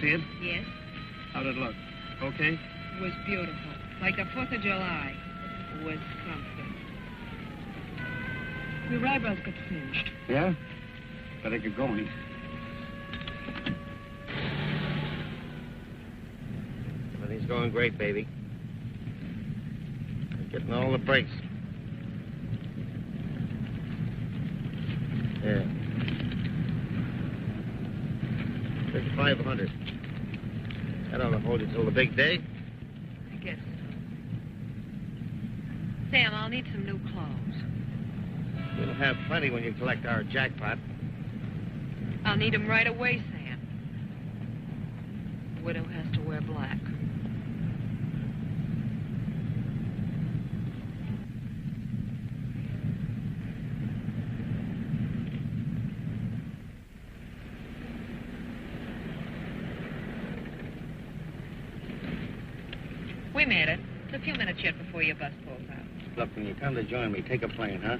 see it? Yes. How did it look? Okay? It was beautiful. Like the 4th of July. It was something. Your eyebrows got singed. Yeah? Better get going. Everything's going great, baby. We're getting all the breaks. Yeah. 500. That ought to hold you till the big day. I guess so. Sam, I'll need some new clothes. We'll have plenty when you collect our jackpot. I'll need them right away, Sam. The widow has to wear black. We made it. It's a few minutes yet before your bus pulls out. Look, when you come to join me, take a plane, huh?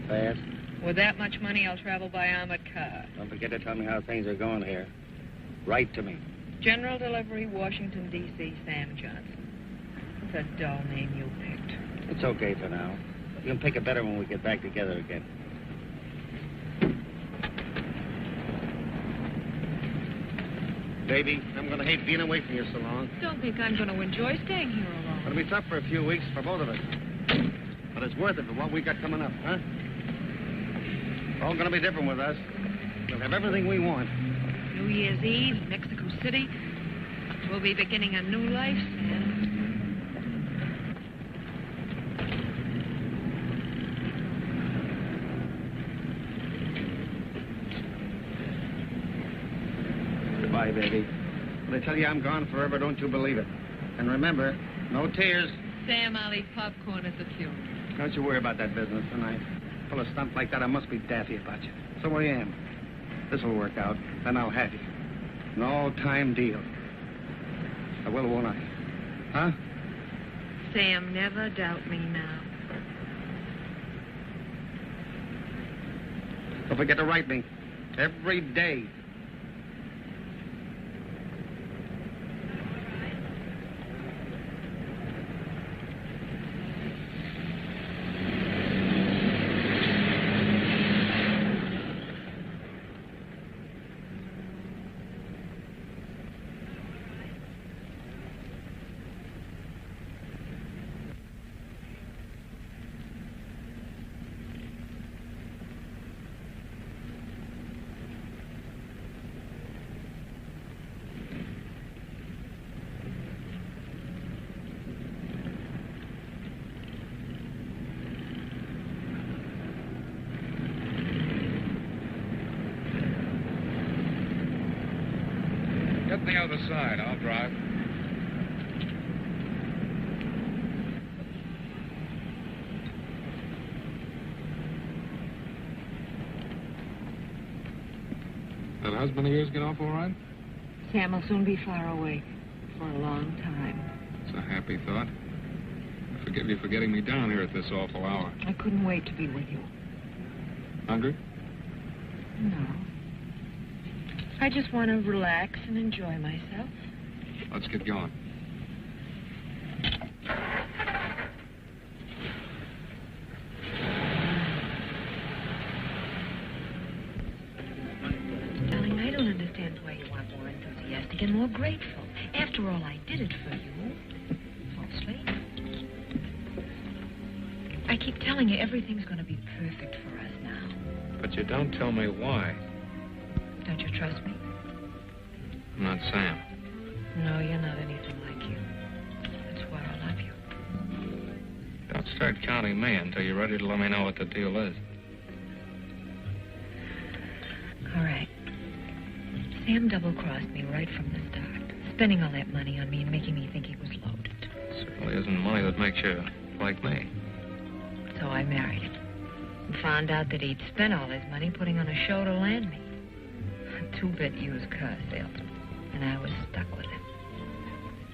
Fast. With that much money, I'll travel by armored car. Don't forget to tell me how things are going here. Write to me. General Delivery, Washington, D.C., Sam Johnson. It's a dull name you picked. It's okay for now. You can pick a better when we get back together again. Baby, I'm going to hate being away from you so long. Don't think I'm going to enjoy staying here alone. It'll be tough for a few weeks for both of us. But it's worth it for what we got coming up, huh? It's all going to be different with us. We'll have everything we want. New Year's Eve in Mexico City. We'll be beginning a new life, Sam. Goodbye, baby. When I tell you I'm gone forever, don't you believe it. And remember, no tears. Sam, I'll eat popcorn at the funeral. Don't you worry about that business tonight. Full of stunt like that, I must be daffy about you. So I am. This'll work out, then I'll have you. An all-time deal. I will, won't I? Huh? Sam, never doubt me now. Don't forget to write me. Every day. Get the other side. I'll drive. That husband of yours get off all right? Sam will soon be far away. For a long time. It's a happy thought. I forgive you for getting me down here at this awful hour. I couldn't wait to be with you. Hungry? No. I just want to relax and enjoy myself. Let's get going. Darling, I don't understand why you aren't more enthusiastic and more grateful. After all, I did it for you. Mostly. I keep telling you everything's going to be perfect for us now. But you don't tell me why. Don't you trust me? I'm not Sam. No, you're not anything like you. That's why I love you. Don't start counting me until you're ready to let me know what the deal is. All right. Sam double-crossed me right from the start, spending all that money on me and making me think he was loaded. Certainly isn't money that makes you like me. So I married him and found out that he'd spent all his money putting on a show to land me. A two-bit used car salesman. And I was stuck with him.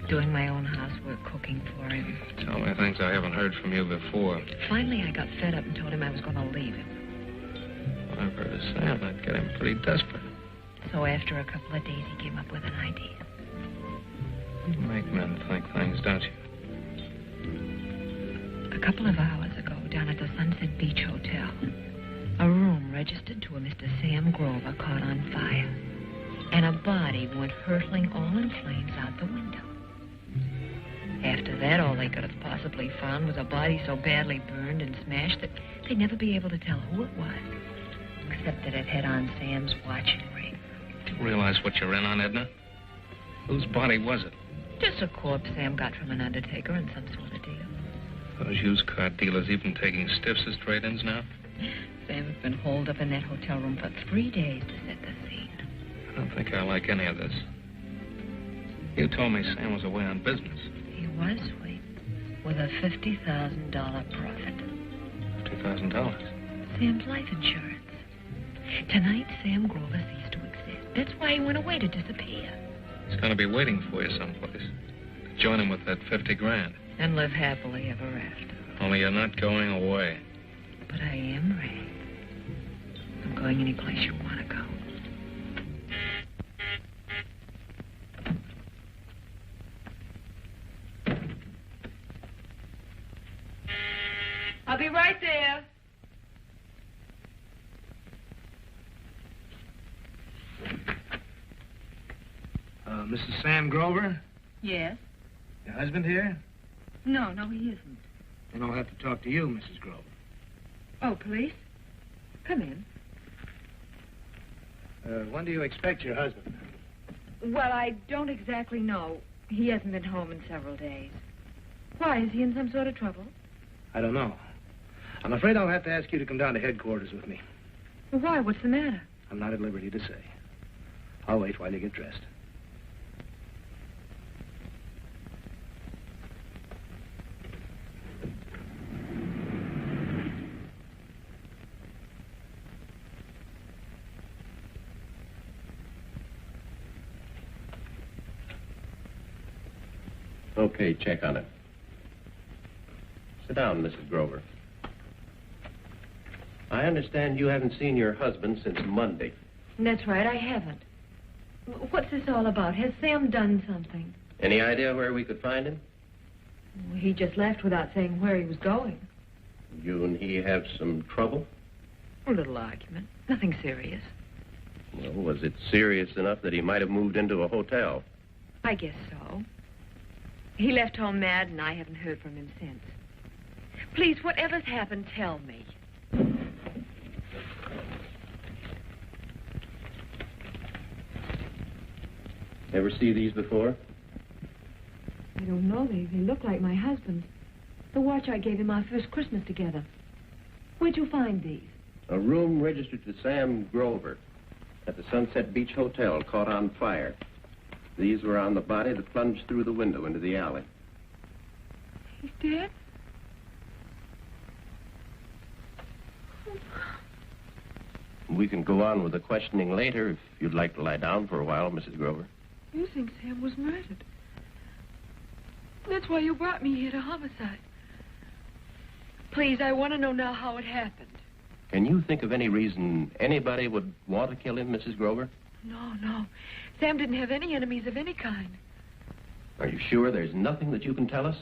Doing my own housework, cooking for him. Tell me things I haven't heard from you before. Finally, I got fed up and told him I was going to leave him. I've heard of Sam. That'd get him pretty desperate. So after a couple of days, he came up with an idea. You make men think things, don't you? A couple of hours ago, down at the Sunset Beach Hotel, a room registered to a Mr. Sam Grover caught on fire, and a body went hurtling all in flames out the window. After that, all they could have possibly found was a body so badly burned and smashed that they'd never be able to tell who it was, except that it had on Sam's watching ring. Do you realize what you're in on, Edna? Whose body was it? Just a corpse Sam got from an undertaker in some sort of deal. Those used car dealers even taking stiffs as trade-ins now? Sam's been holed up in that hotel room for 3 days to set the scene. I don't think I like any of this. You told me Sam was away on business. He was, sweet, with a $50,000 profit. $50,000? Sam's life insurance. Tonight, Sam Grover ceased to exist. That's why he went away to disappear. He's going to be waiting for you someplace. Join him with that 50 grand. And live happily ever after. Only you're not going away. But I am, Ray. I'm going any place you want to go. I'll be right there. Mrs. Sam Grover? Yes? Your husband here? No, he isn't. Then I'll have to talk to you, Mrs. Grover. Oh, police? Come in. When do you expect your husband? Well, I don't exactly know. He hasn't been home in several days. Why, is he in some sort of trouble? I don't know. I'm afraid I'll have to ask you to come down to headquarters with me. Well, why? What's the matter? I'm not at liberty to say. I'll wait while you get dressed. Okay, check on it. Sit down, Mrs. Grover. I understand you haven't seen your husband since Monday. That's right, I haven't. What's this all about? Has Sam done something? Any idea where we could find him? Well, he just left without saying where he was going. You and he have some trouble? A little argument. Nothing serious. Well, was it serious enough that he might have moved into a hotel? I guess so. He left home mad, and I haven't heard from him since. Please, whatever's happened, tell me. Ever see these before? I don't know. They look like my husband's. The watch I gave him our first Christmas together. Where'd you find these? A room registered to Sam Grover at the Sunset Beach Hotel caught on fire. These were on the body that plunged through the window into the alley. He's dead? We can go on with the questioning later if you'd like to lie down for a while, Mrs. Grover. You think Sam was murdered? That's why you brought me here to homicide. Please, I want to know now how it happened. Can you think of any reason anybody would want to kill him, Mrs. Grover? No. Sam didn't have any enemies of any kind. Are you sure there's nothing that you can tell us?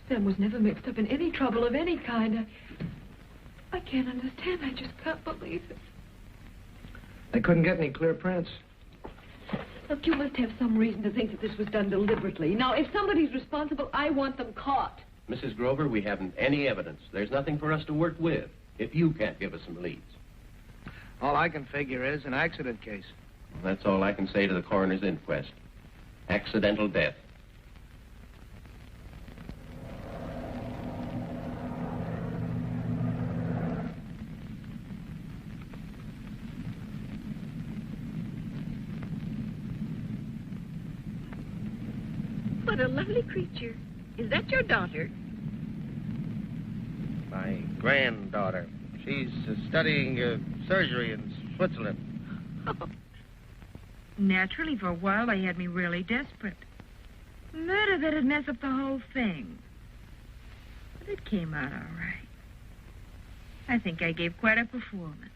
Sam was never mixed up in any trouble of any kind. I can't understand. I just can't believe it. They couldn't get any clear prints. Look, you must have some reason to think that this was done deliberately. Now, if somebody's responsible, I want them caught. Mrs. Grover, we haven't any evidence. There's nothing for us to work with if you can't give us some leads. All I can figure is an accident case. That's all I can say to the coroner's inquest. Accidental death. What a lovely creature. Is that your daughter? My granddaughter. She's studying surgery in Switzerland. Oh. Naturally, for a while, they had me really desperate. Murder that'd mess up the whole thing. But it came out all right. I think I gave quite a performance.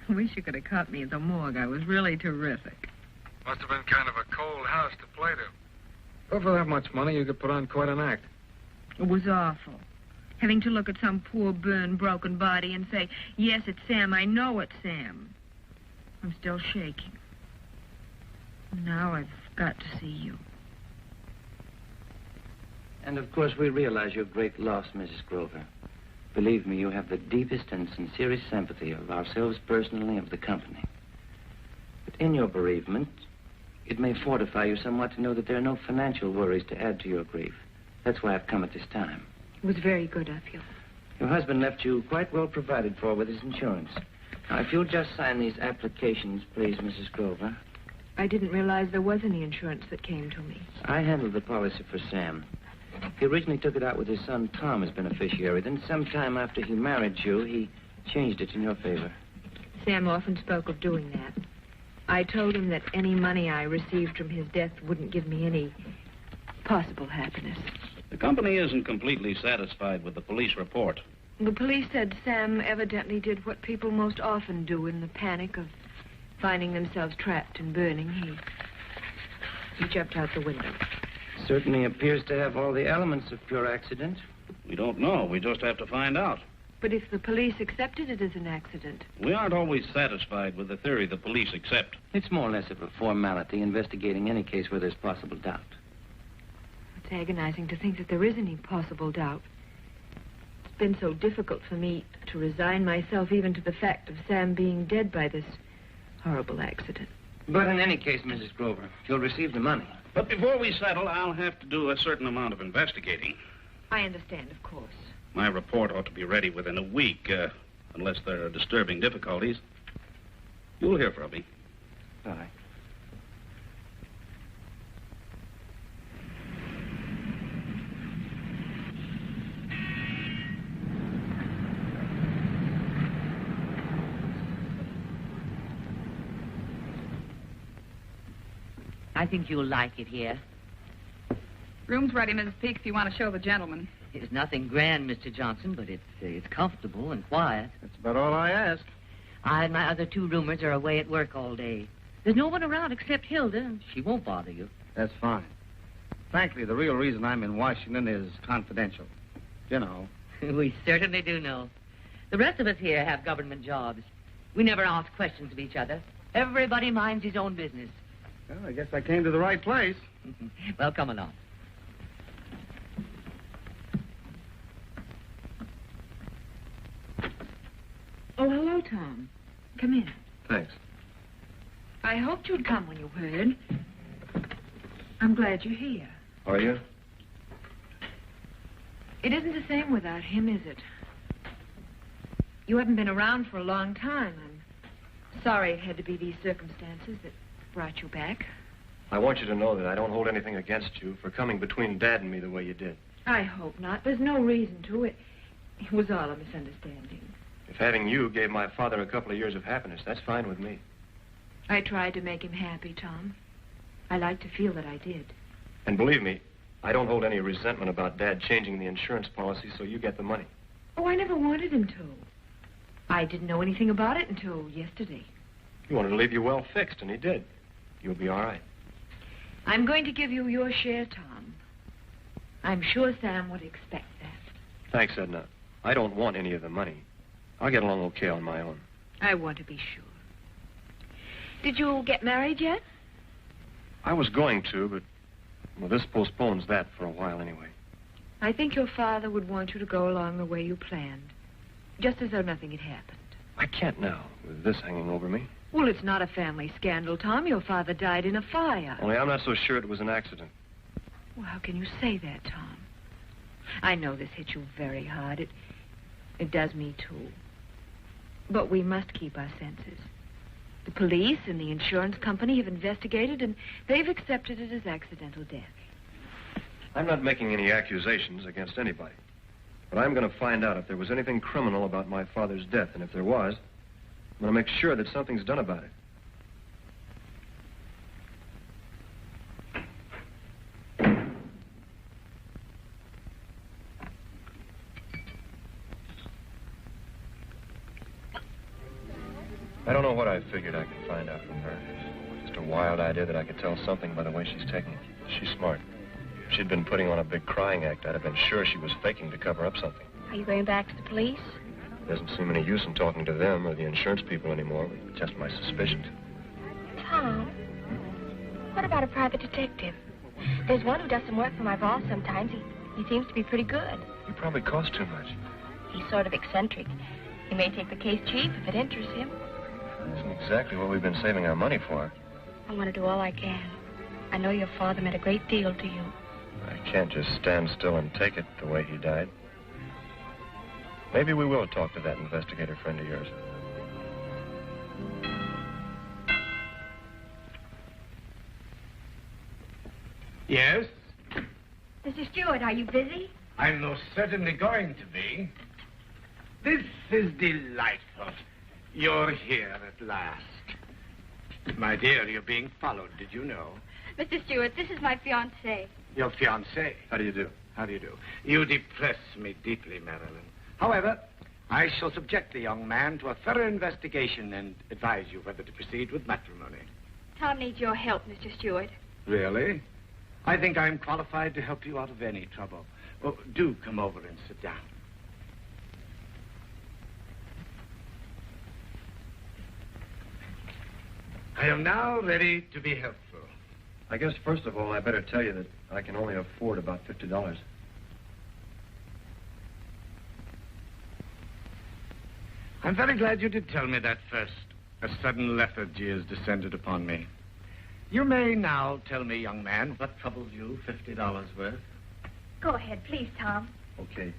I wish you could have caught me at the morgue. I was really terrific. Must have been kind of a cold house to play to. Well, for that much money, you could put on quite an act. It was awful. Having to look at some poor, burned, broken body and say, yes, it's Sam, I know it's Sam. I'm still shaking. Now I've got to see you. And of course, we realize your great loss, Mrs. Grover. Believe me, you have the deepest and sincerest sympathy of ourselves personally and of the company. But in your bereavement, it may fortify you somewhat to know that there are no financial worries to add to your grief. That's why I've come at this time. It was very good of you. Your husband left you quite well provided for with his insurance. Now, if you'll just sign these applications, please, Mrs. Grover. I didn't realize there was any insurance that came to me. I handled the policy for Sam. He originally took it out with his son, Tom, as beneficiary. Then sometime after he married you, he changed it in your favor. Sam often spoke of doing that. I told him that any money I received from his death wouldn't give me any possible happiness. The company isn't completely satisfied with the police report. The police said Sam evidently did what people most often do in the panic of finding themselves trapped and burning. He jumped out the window. Certainly appears to have all the elements of pure accident. We don't know. We just have to find out. But if the police accepted it as an accident... We aren't always satisfied with the theory the police accept. It's more or less of a formality investigating any case where there's possible doubt. It's agonizing to think that there is any possible doubt. It's been so difficult for me to resign myself even to the fact of Sam being dead by this horrible accident. But in any case, Mrs. Grover, you'll receive the money. But before we settle, I'll have to do a certain amount of investigating. I understand, of course. My report ought to be ready within a week, unless there are disturbing difficulties. You'll hear from me. Bye. I think you'll like it here. Room's ready, Mrs. Peake, if you want to show the gentleman. It's nothing grand, Mr. Johnson, but it's comfortable and quiet. That's about all I ask. I and my other two roomers are away at work all day. There's no one around except Hilda, and she won't bother you. That's fine. Frankly, the real reason I'm in Washington is confidential. You know. We certainly do know. The rest of us here have government jobs. We never ask questions of each other. Everybody minds his own business. Well, I guess I came to the right place. Well, come along. Oh, hello, Tom. Come in. Thanks. I hoped you'd come when you heard. I'm glad you're here. Are you? It isn't the same without him, is it? You haven't been around for a long time. I'm sorry it had to be these circumstances that brought you back. I want you to know that I don't hold anything against you for coming between Dad and me the way you did. I hope not. There's no reason to. It was all a misunderstanding. If having you gave my father a couple of years of happiness, that's fine with me. I tried to make him happy, Tom. I like to feel that I did. And believe me, I don't hold any resentment about Dad changing the insurance policy so you get the money. Oh, I never wanted him to. I didn't know anything about it until yesterday. He wanted to leave you well fixed, and he did. You'll be all right. I'm going to give you your share, Tom. I'm sure Sam would expect that. Thanks, Edna. I don't want any of the money. I'll get along okay on my own. I want to be sure. Did you get married yet? I was going to, but, well, this postpones that for a while anyway. I think your father would want you to go along the way you planned, just as though nothing had happened. I can't now, with this hanging over me. Well, it's not a family scandal, Tom. Your father died in a fire. Only I'm not so sure it was an accident. Well, how can you say that, Tom? I know this hit you very hard. It does me, too. But we must keep our senses. The police and the insurance company have investigated, and they've accepted it as accidental death. I'm not making any accusations against anybody. But I'm going to find out if there was anything criminal about my father's death. And if there was, I'm going to make sure that something's done about it. I don't know what I figured I could find out from her. Just a wild idea that I could tell something by the way she's taking it. She's smart. she'd been putting on a big crying act, I'd have been sure she was faking to cover up something. Are you going back to the police? There doesn't seem any use in talking to them or the insurance people anymore. Just my suspicions. Tom, what about a private detective? There's one who does some work for my boss sometimes. He seems to be pretty good. You probably cost too much. He's sort of eccentric. He may take the case cheap if it interests him. That's exactly what we've been saving our money for. I want to do all I can. I know your father meant a great deal to you. I can't just stand still and take it the way he died. Maybe we will talk to that investigator friend of yours. Yes? Mr. Stewart, are you busy? I'm most certainly going to be. This is delightful. You're here at last. My dear, you're being followed, did you know? Mr. Stewart, this is my fiancé. Your fiancé? How do you do? How do you do? You depress me deeply, Marilyn. However, I shall subject the young man to a thorough investigation and advise you whether to proceed with matrimony. Tom needs your help, Mr. Stewart. Really? I think I'm qualified to help you out of any trouble. Oh, do come over and sit down. I am now ready to be helpful. I guess, first of all, I better tell you that I can only afford about $50. I'm very glad you did tell me that first. A sudden lethargy has descended upon me. You may now tell me, young man, what troubles you, $50 worth. Go ahead, please, Tom. Okay.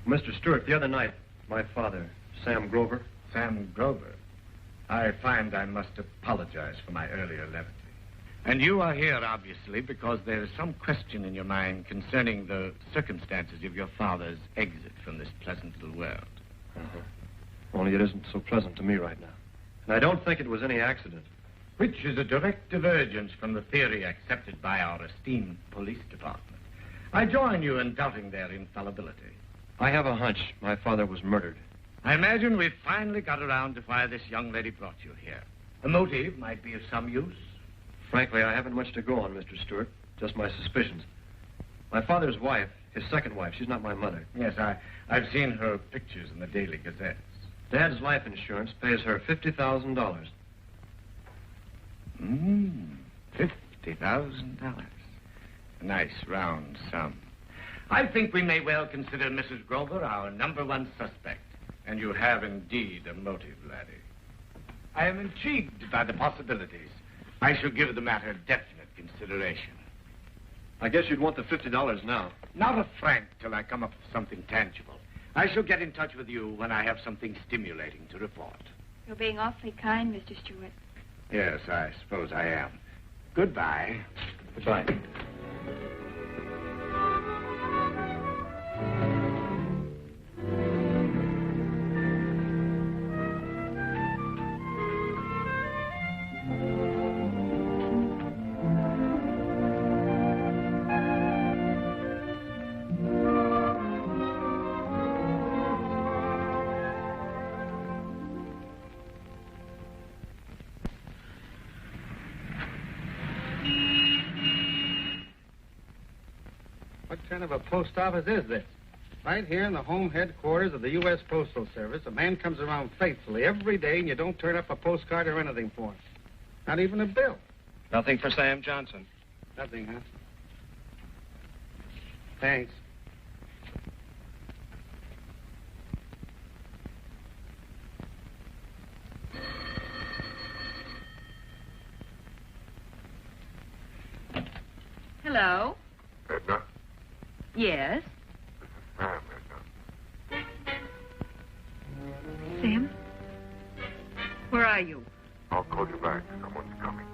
Mr. Stewart, the other night, my father, Sam Grover. Sam Grover? I find I must apologize for my earlier levity. And you are here, obviously, because there is some question in your mind concerning the circumstances of your father's exit from this pleasant little world. Uh-huh. Only it isn't so pleasant to me right now. And I don't think it was any accident. Which is a direct divergence from the theory accepted by our esteemed police department. I join you in doubting their infallibility. I have a hunch my father was murdered. I imagine we've finally got around to why this young lady brought you here. A motive might be of some use. Frankly, I haven't much to go on, Mr. Stewart. Just my suspicions. My father's wife, his second wife, she's not my mother. Yes, I've seen her pictures in the daily gazettes. Dad's life insurance pays her $50,000. $50,000. A nice round sum. I think we may well consider Mrs. Grover our #1 suspect. And you have indeed a motive, laddie. I am intrigued by the possibilities. I shall give the matter definite consideration. I guess you'd want the $50 now. Not a franc till I come up with something tangible. I shall get in touch with you when I have something stimulating to report. You're being awfully kind, Mr. Stewart. Yes, I suppose I am. Goodbye. Goodbye. What kind of a post office is this? Right here in the home headquarters of the U.S. Postal Service, a man comes around faithfully every day and you don't turn up a postcard or anything for him. Not even a bill. Nothing for Sam Johnson. Nothing, huh? Thanks. Hello? Edna? Yes? Sam, Edna. Sam? Where are you? I'll call you back. Someone's coming.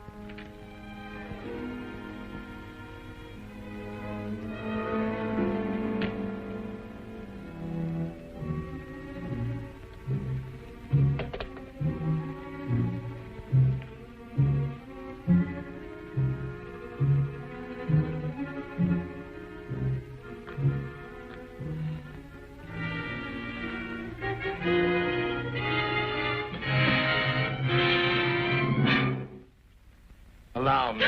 Allow me.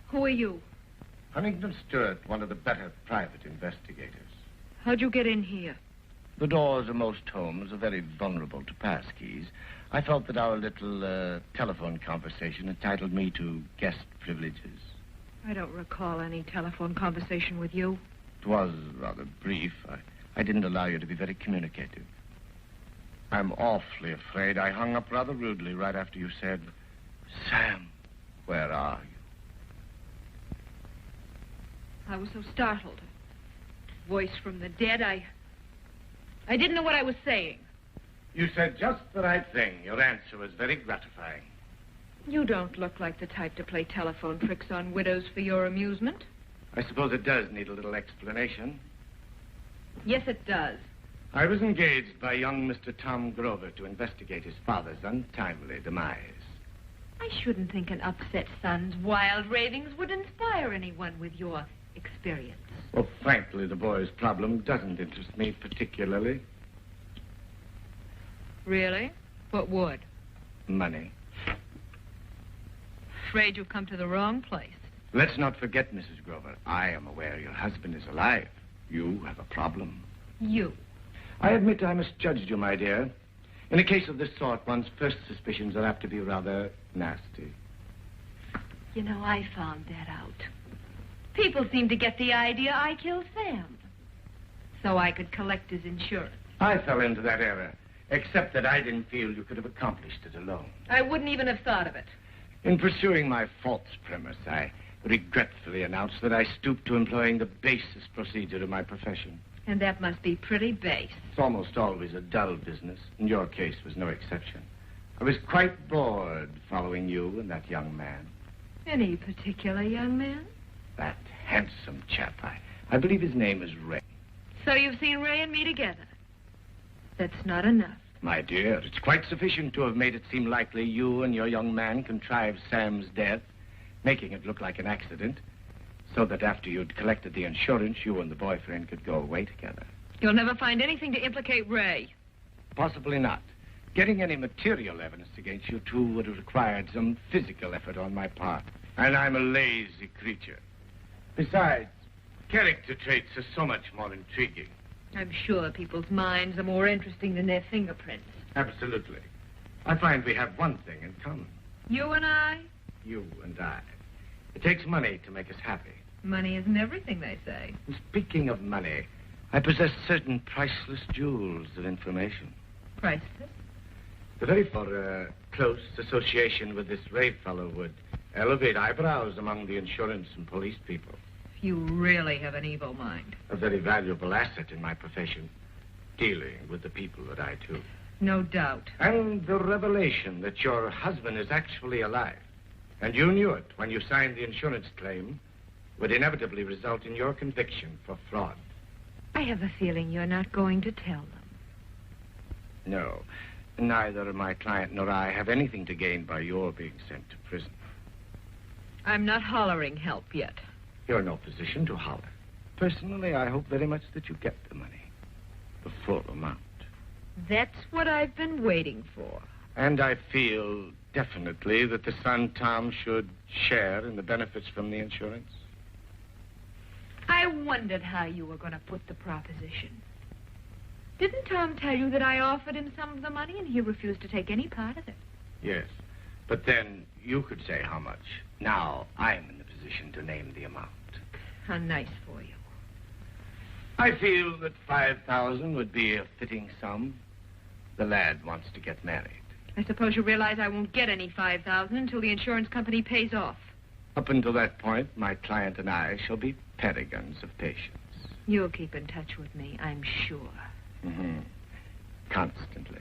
Who are you? Huntington Stewart, one of the better private investigators. How'd you get in here? The doors of most homes are very vulnerable to pass keys. I felt that our little telephone conversation entitled me to guest privileges. I don't recall any telephone conversation with you. It was rather brief. I didn't allow you to be very communicative. I'm awfully afraid I hung up rather rudely right after you said, "Sam, where are you?" I was so startled. Voice from the dead, I didn't know what I was saying. You said just the right thing. Your answer was very gratifying. You don't look like the type to play telephone tricks on widows for your amusement. I suppose it does need a little explanation. Yes, it does. I was engaged by young Mr. Tom Grover to investigate his father's untimely demise. I shouldn't think an upset son's wild ravings would inspire anyone with your experience. Well, frankly, the boy's problem doesn't interest me particularly. Really? What would? Money. Afraid you've come to the wrong place. Let's not forget, Mrs. Grover, I am aware your husband is alive. You have a problem. You? I admit I misjudged you, my dear. In a case of this sort, one's first suspicions are apt to be rather nasty. You know, I found that out. People seem to get the idea I killed Sam, so I could collect his insurance. I fell into that error, except that I didn't feel you could have accomplished it alone. I wouldn't even have thought of it. In pursuing my false premise, I regretfully announce that I stooped to employing the basest procedure of my profession. And that must be pretty base. It's almost always a dull business, and your case was no exception. I was quite bored following you and that young man. Any particular young man? That handsome chap. I believe his name is Ray. So you've seen Ray and me together. That's not enough. My dear, it's quite sufficient to have made it seem likely you and your young man contrived Sam's death, making it look like an accident, so that after you'd collected the insurance, you and the boyfriend could go away together. You'll never find anything to implicate Ray. Possibly not. Getting any material evidence against you two would have required some physical effort on my part. And I'm a lazy creature. Besides, character traits are so much more intriguing. I'm sure people's minds are more interesting than their fingerprints. Absolutely. I find we have one thing in common. You and I? You and I. It takes money to make us happy. Money isn't everything, they say. And speaking of money, I possess certain priceless jewels of information. Priceless? The very close association with this Ray fellow would elevate eyebrows among the insurance and police people. You really have an evil mind. A very valuable asset in my profession, dealing with the people that I do. No doubt. And the revelation that your husband is actually alive, and you knew it when you signed the insurance claim, would inevitably result in your conviction for fraud. I have a feeling you're not going to tell them. No. Neither my client nor I have anything to gain by your being sent to prison. I'm not hollering help yet. You're in no position to holler. Personally, I hope very much that you get the money. The full amount. That's what I've been waiting for. And I feel definitely that the son, Tom, should share in the benefits from the insurance. I wondered how you were going to put the proposition. Didn't Tom tell you that I offered him some of the money and he refused to take any part of it? Yes. But then you could say how much. Now I'm in the position to name the amount. How nice for you. I feel that 5,000 would be a fitting sum. The lad wants to get married. I suppose you realize I won't get any 5,000 until the insurance company pays off. Up until that point, my client and I shall be paragons of patience. You'll keep in touch with me, I'm sure. Mm-hmm. Constantly.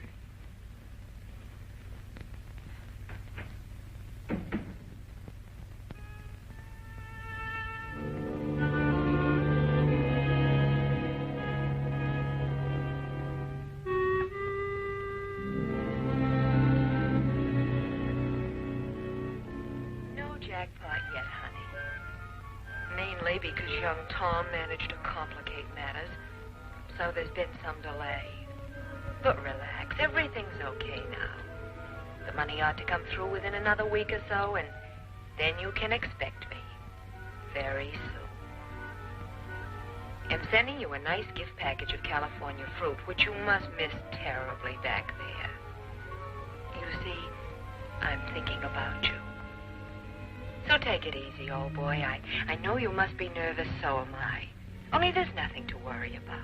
No jackpot yet, honey. Mainly because young Tom managed to complicate matters. So there's been some delay. But relax, everything's okay now. The money ought to come through within another week or so, and then you can expect me. Very soon. am sending you a nice gift package of California fruit, which you must miss terribly back there. You see, I'm thinking about you. So take it easy, old boy. I know you must be nervous, so am I. Only there's nothing to worry about.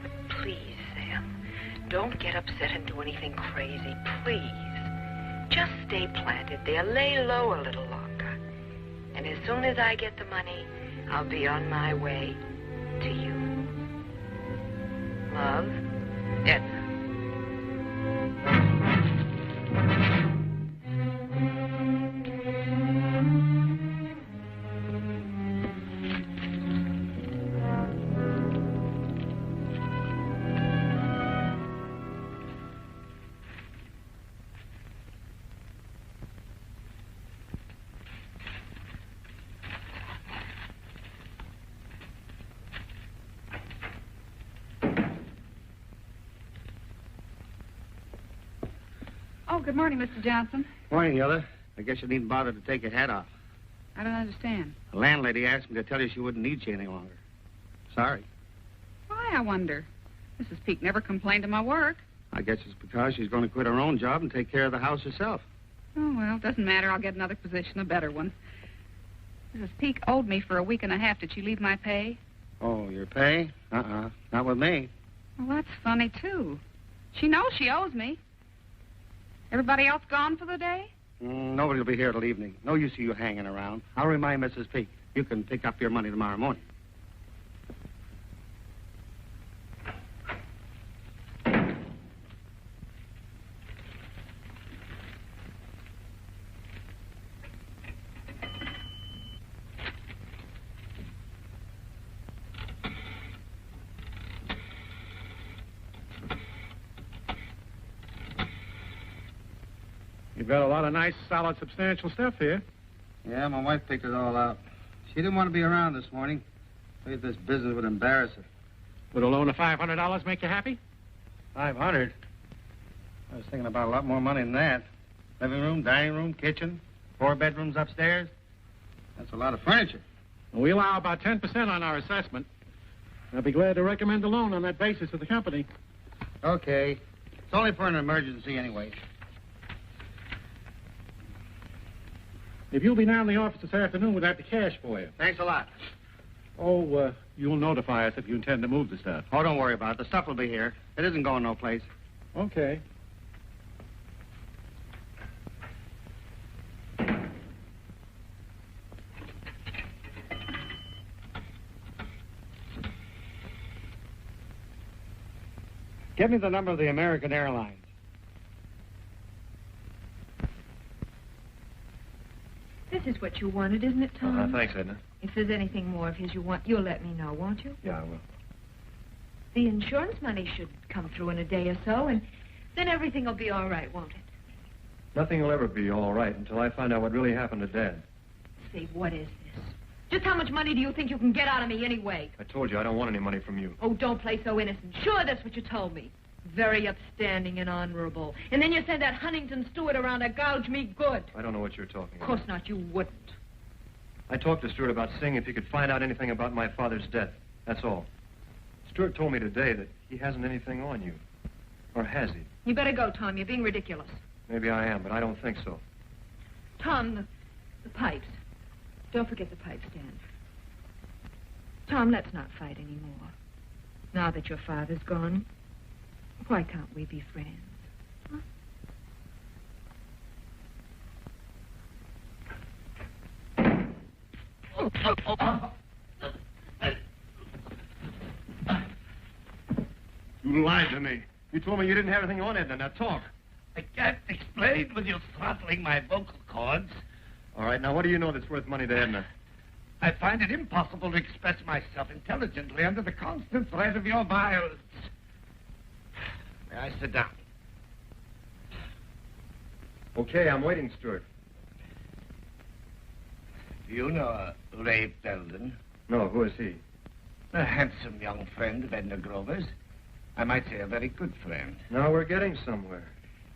But please, Sam, don't get upset and do anything crazy, please. Just stay planted there, lay low a little longer. And as soon as I get the money, I'll be on my way to you. Love, Edna. Oh, good morning, Mr. Johnson. Morning, Hilda. I guess you needn't bother to take your hat off. I don't understand. The landlady asked me to tell you she wouldn't need you any longer. Sorry. Why, I wonder? Mrs. Peake never complained of my work. I guess it's because she's going to quit her own job and take care of the house herself. Oh, well, doesn't matter. I'll get another position, a better one. Mrs. Peake owed me for a week and a half. Did she leave my pay? Oh, your pay? Not with me. Well, that's funny, too. She knows she owes me. Everybody else gone for the day? Nobody will be here till evening. No use of you hanging around. I'll remind Mrs. Peake. You can pick up your money tomorrow morning. You've got a lot of nice, solid, substantial stuff here. Yeah, my wife picked it all out. She didn't want to be around this morning. Afraid this business would embarrass her. Would a loan of $500 make you happy? 500? I was thinking about a lot more money than that. Living room, dining room, kitchen, 4 bedrooms upstairs. That's a lot of furniture. We allow about 10% on our assessment. I'll be glad to recommend a loan on that basis to the company. Okay. It's only for an emergency anyway. If you'll be down in the office this afternoon, we'll have the cash for you. Thanks a lot. Oh, you'll notify us if you intend to move the stuff. Oh, don't worry about it. The stuff will be here. It isn't going no place. Okay. Give me the number of the American Airlines. This is what you wanted, isn't it, Tom? Thanks, Edna. If there's anything more of his you want, you'll let me know, won't you? Yeah, I will. The insurance money should come through in a day or so, and then everything will be all right, won't it? Nothing will ever be all right until I find out what really happened to Dad. Say, what is this? Just how much money do you think you can get out of me anyway? I told you I don't want any money from you. Oh, don't play so innocent. Sure, that's what you told me. Very upstanding and honorable. And then you send that Huntington Stewart around to gouge me good. I don't know what you're talking about. Of course not, you wouldn't. I talked to Stuart about seeing if he could find out anything about my father's death. That's all. Stuart told me today that he hasn't anything on you. Or has he? You better go, Tom. You're being ridiculous. Maybe I am, but I don't think so. Tom, the pipes. Don't forget the pipe stand. Tom, let's not fight anymore. Now that your father's gone, why can't we be friends? Huh? You lied to me. You told me you didn't have anything on, Edna. Now talk. I can't explain with you throttling my vocal cords. All right, now what do you know that's worth money to Edna? I find it impossible to express myself intelligently under the constant threat of your violence. May I sit down? Okay, I'm waiting, Stuart. Do you know Ray Belden? No, who is he? A handsome young friend of Edna Grover's. I might say a very good friend. Now we're getting somewhere.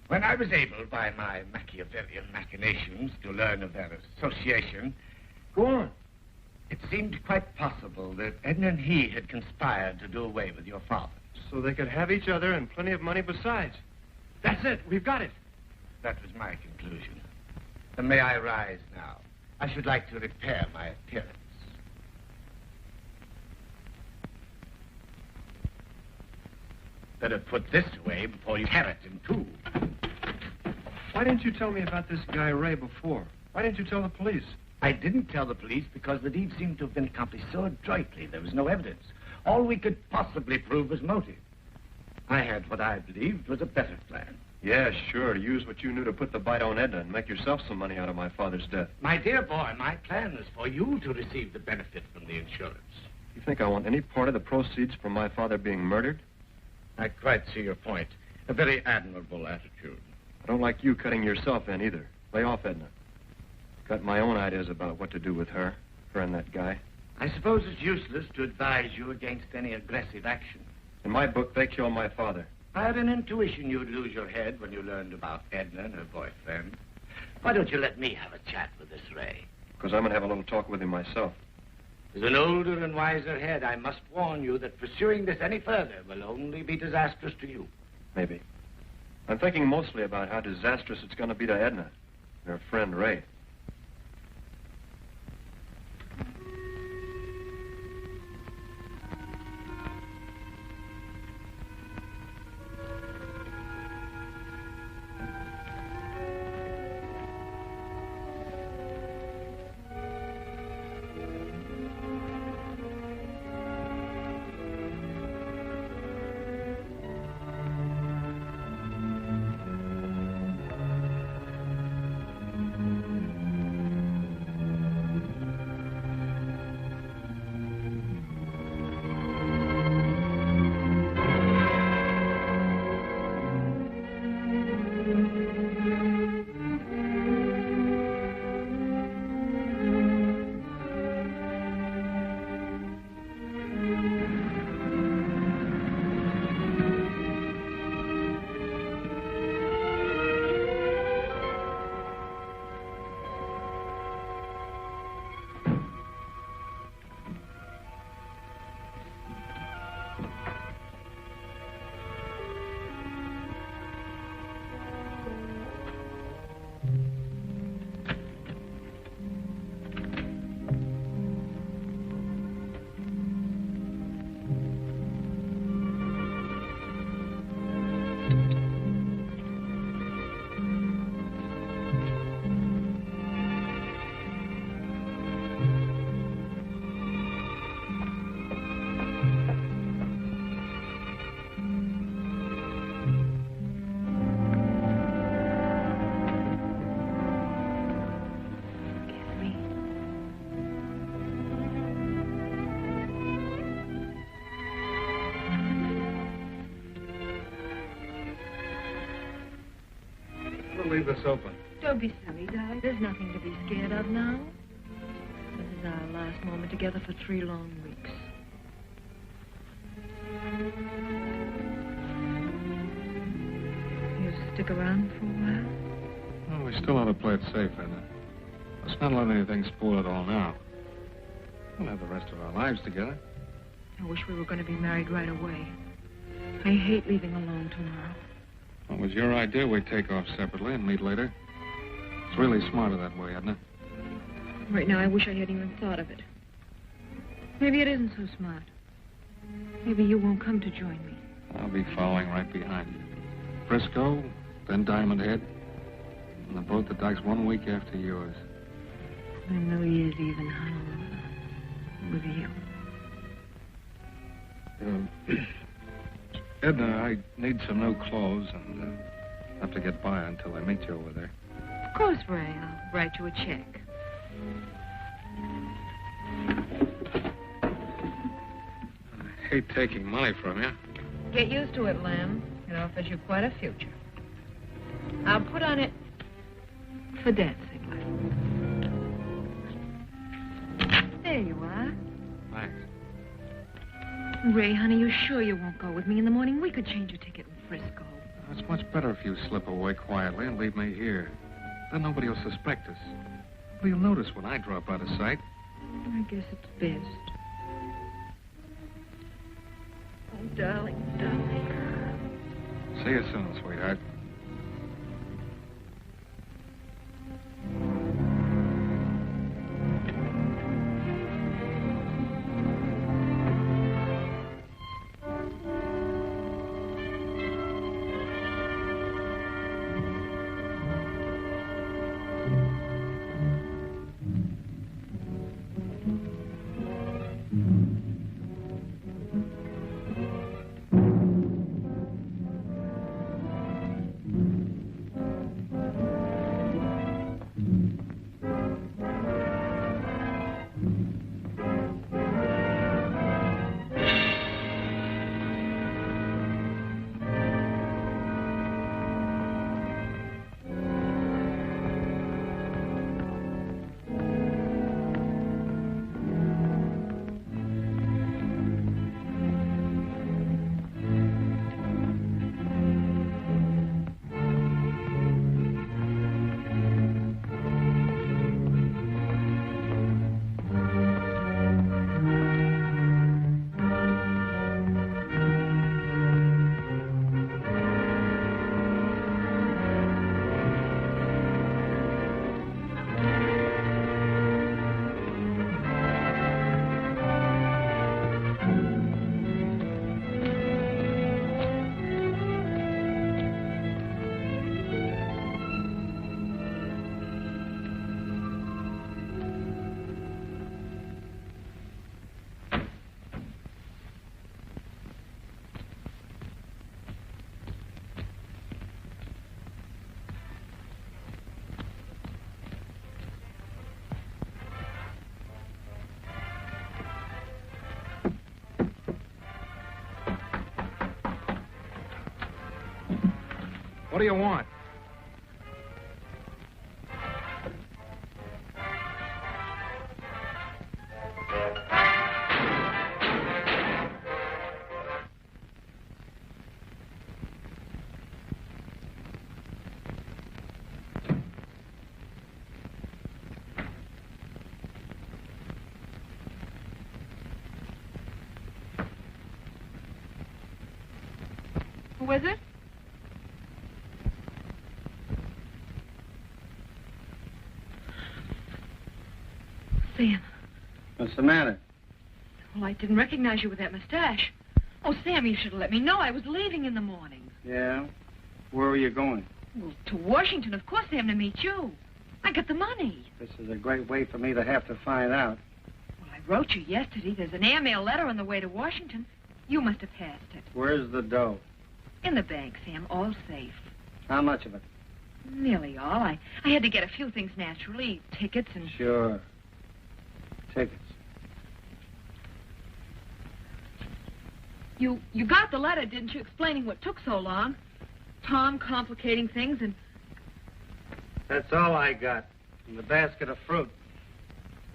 When I was able, by my Machiavellian machinations, to learn of their association... Go on. It seemed quite possible that Edna and he had conspired to do away with your father. So they could have each other and plenty of money besides. That's it. We've got it. That was my conclusion. And may I rise now? I should like to repair my appearance. Better put this away before you tear it in two. Why didn't you tell me about this guy Ray before? Why didn't you tell the police? I didn't tell the police because the deed seemed to have been accomplished so adroitly there was no evidence. All we could possibly prove was motive. I had what I believed was a better plan. Yeah, sure. Use what you knew to put the bite on Edna and make yourself some money out of my father's death. My dear boy, my plan is for you to receive the benefit from the insurance. You think I want any part of the proceeds from my father being murdered? I quite see your point. A very admirable attitude. I don't like you cutting yourself in either. Lay off, Edna. Got my own ideas about what to do with her and that guy. I suppose it's useless to advise you against any aggressive action. In my book, they killed my father. I had an intuition you'd lose your head when you learned about Edna and her boyfriend. Why don't you let me have a chat with this Ray? Because I'm going to have a little talk with him myself. As an older and wiser head, I must warn you that pursuing this any further will only be disastrous to you. Maybe. I'm thinking mostly about how disastrous it's going to be to Edna and her friend Ray. Leave this open. Don't be silly, Doc. There's nothing to be scared of now. This is our last moment together for 3 long weeks. You stick around for a while? Well, we still ought to play it safe, Edna. Let's not let anything spoil it all now. We'll have the rest of our lives together. I wish we were going to be married right away. I hate leaving alone tomorrow. Well, it was your idea we take off separately and meet later. It's really smarter that way, Edna. Right now, I wish I hadn't even thought of it. Maybe it isn't so smart. Maybe you won't come to join me. I'll be following right behind you. Frisco, then Diamond Head, and the boat that docks 1 week after yours. And New Year's Eve in Honolulu with you. Edna, I need some new clothes and have to get by until I meet you over there. Of course, Ray. I'll write you a check. I hate taking money from you. Get used to it, Lamb. It offers you quite a future. I'll put on it for dancing. There you are. Thanks. Ray, honey, you sure you won't go with me in the morning? We could change your ticket in Frisco. It's much better if you slip away quietly and leave me here. Then nobody will suspect us. Well, you'll notice when I drop out of sight. I guess it's best. Oh, darling, darling. See you soon, sweetheart. What do you want? Who is it? Sam. What's the matter? Well, I didn't recognize you with that mustache. Oh, Sam, you should have let me know. I was leaving in the morning. Yeah? Where were you going? Well, to Washington, of course, Sam, to meet you. I got the money. This is a great way for me to have to find out. Well, I wrote you yesterday. There's an airmail letter on the way to Washington. You must have passed it. Where's the dough? In the bank, Sam, all safe. How much of it? Nearly all. I had to get a few things naturally. Tickets and... Sure. Tickets. You got the letter, didn't you, explaining what took so long? Tom complicating things and... That's all I got. And the basket of fruit.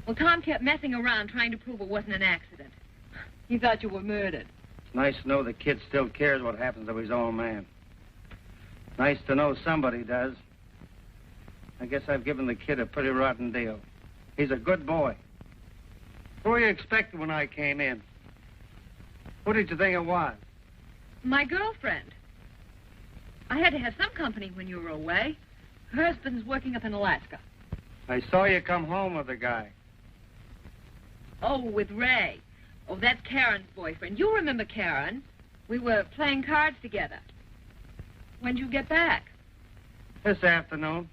Well, Tom kept messing around trying to prove it wasn't an accident. He thought you were murdered. It's nice to know the kid still cares what happens to his own man. Nice to know somebody does. I guess I've given the kid a pretty rotten deal. He's a good boy. Who were you expecting when I came in? Who did you think it was? My girlfriend. I had to have some company when you were away. Her husband's working up in Alaska. I saw you come home with the guy. Oh, with Ray. Oh, that's Karen's boyfriend. You remember Karen. We were playing cards together. When'd you get back? This afternoon.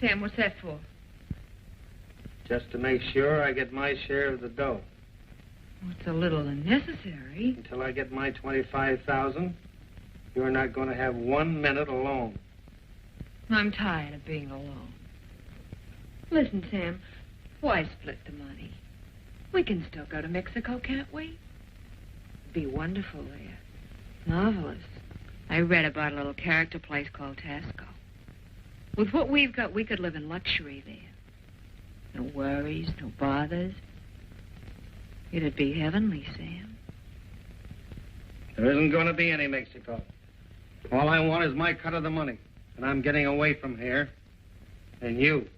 Sam, what's that for? Just to make sure I get my share of the dough. Well, it's a little unnecessary. Until I get my $25,000, you're not going to have 1 minute alone. I'm tired of being alone. Listen, Sam, why split the money? We can still go to Mexico, can't we? It'd be wonderful there. Marvelous. I read about a little character place called Tasco. With what we've got, we could live in luxury there. No worries, no bothers. It'd be heavenly, Sam. There isn't going to be any Mexico. All I want is my cut of the money, and I'm getting away from here. And you.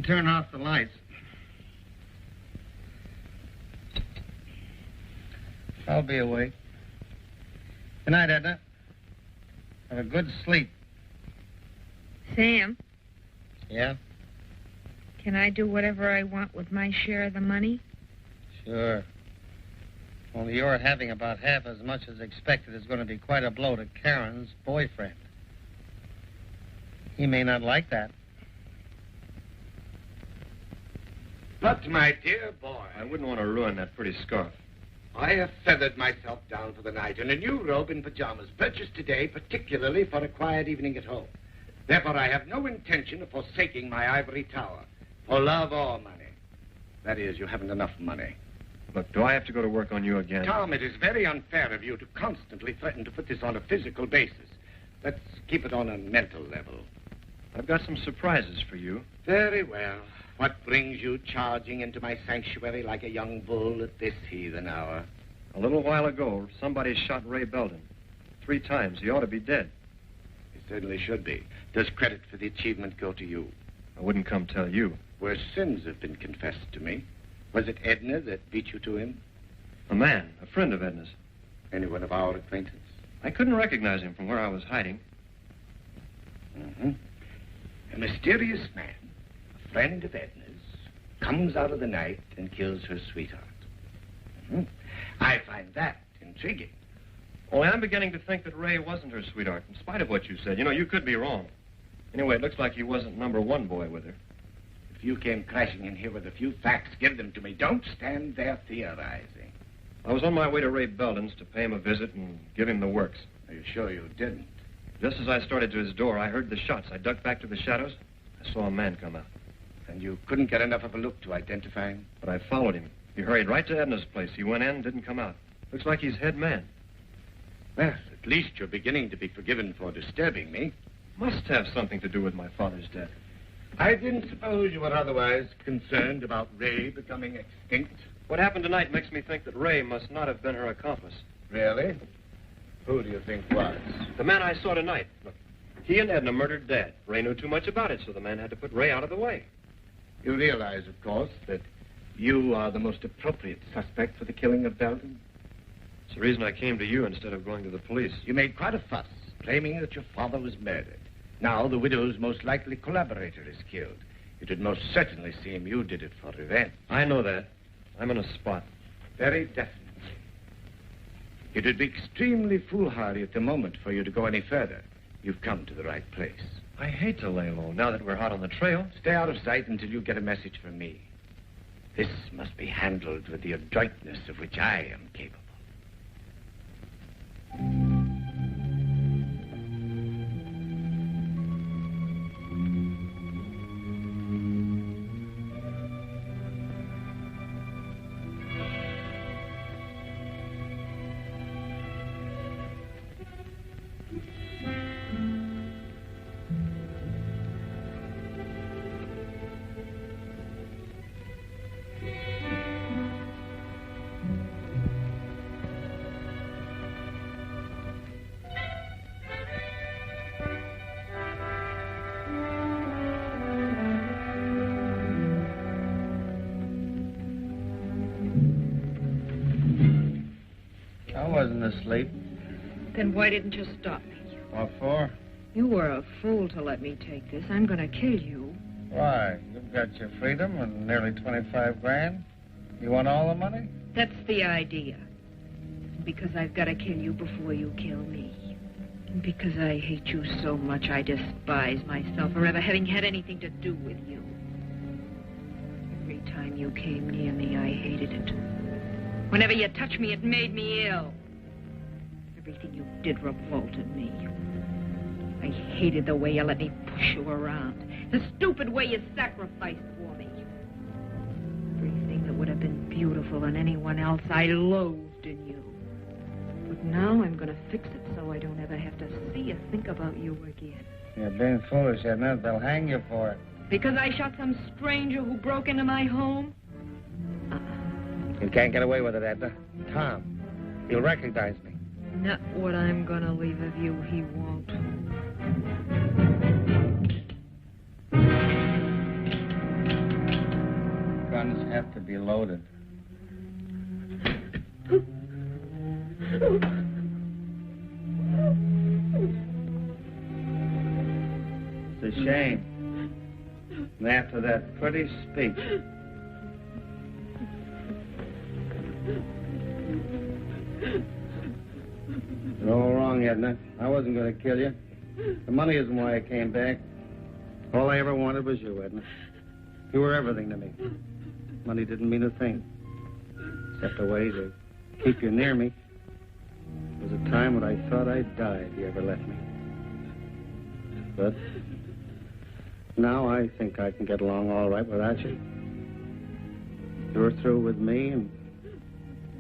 Turn off the lights. I'll be awake. Good night, Edna. Have a good sleep. Sam, Yeah? can I do whatever I want with my share of the money? Sure. Only your having about half as much as expected is going to be quite a blow to Karen's boyfriend. He may not like that. But, my dear boy, I wouldn't want to ruin that pretty scarf. I have feathered myself down for the night in a new robe and pajamas, purchased today particularly for a quiet evening at home. Therefore, I have no intention of forsaking my ivory tower for love or money. That is, you haven't enough money. Look, do I have to go to work on you again? Tom, it is very unfair of you to constantly threaten to put this on a physical basis. Let's keep it on a mental level. I've got some surprises for you. Very well. What brings you charging into my sanctuary like a young bull at this heathen hour? A little while ago, somebody shot Ray Belden. 3 times. He ought to be dead. He certainly should be. Does credit for the achievement go to you? I wouldn't come tell you. Worse sins have been confessed to me. Was it Edna that beat you to him? A man, a friend of Edna's. Anyone of our acquaintance? I couldn't recognize him from where I was hiding. Mm-hmm. A mysterious man, a friend of Edna's, comes out of the night and kills her sweetheart. Mm-hmm. I find that intriguing. Only I'm beginning to think that Ray wasn't her sweetheart, in spite of what you said. You know, you could be wrong. Anyway, it looks like he wasn't number 1 boy with her. If you came crashing in here with a few facts, give them to me. Don't stand there theorizing. I was on my way to Ray Belden's to pay him a visit and give him the works. Are you sure you didn't? Just as I started to his door, I heard the shots. I ducked back to the shadows. I saw a man come out. And you couldn't get enough of a look to identify him? But I followed him. He hurried right to Edna's place. He went in, didn't come out. Looks like he's head man. Well, at least you're beginning to be forgiven for disturbing me. Must have something to do with my father's death. I didn't suppose you were otherwise concerned about Ray becoming extinct. What happened tonight makes me think that Ray must not have been her accomplice. Really? Who do you think was? The man I saw tonight. Look, he and Edna murdered Dad. Ray knew too much about it, so the man had to put Ray out of the way. You realize, of course, that you are the most appropriate suspect for the killing of Belden? It's the reason I came to you instead of going to the police. You made quite a fuss, claiming that your father was murdered. Now the widow's most likely collaborator is killed. It would most certainly seem you did it for revenge. I know that. I'm in a spot. Very definitely. It would be extremely foolhardy at the moment for you to go any further. You've come to the right place. I hate to lay low now that we're hot on the trail. Stay out of sight until you get a message from me. This must be handled with the adroitness of which I am capable. I wasn't asleep. Then why didn't you stop me? What for? You were a fool to let me take this. I'm going to kill you. Why? You've got your freedom and nearly 25 grand. You want all the money? That's the idea. Because I've got to kill you before you kill me. And because I hate you so much, I despise myself for ever having had anything to do with you. Every time you came near me, I hated it. Whenever you touched me, it made me ill. Everything you did revolted me. I hated the way you let me push you around. The stupid way you sacrificed for me. Everything that would have been beautiful in anyone else, I loathed in you. But now I'm going to fix it so I don't ever have to see or think about you again. You're being foolish, Edna. They'll hang you for it. Because I shot some stranger who broke into my home? You can't get away with it, Edna. Tom, he'll recognize me. Not what I'm going to leave of you, he won't. Guns have to be loaded. It's a shame. And after that pretty speech. You're all wrong, Edna. I wasn't going to kill you. The money isn't why I came back. All I ever wanted was you, Edna. You were everything to me. Money didn't mean a thing. Except a way to keep you near me. There was a time when I thought I'd die if you ever left me. But now I think I can get along all right without you. You're through with me, and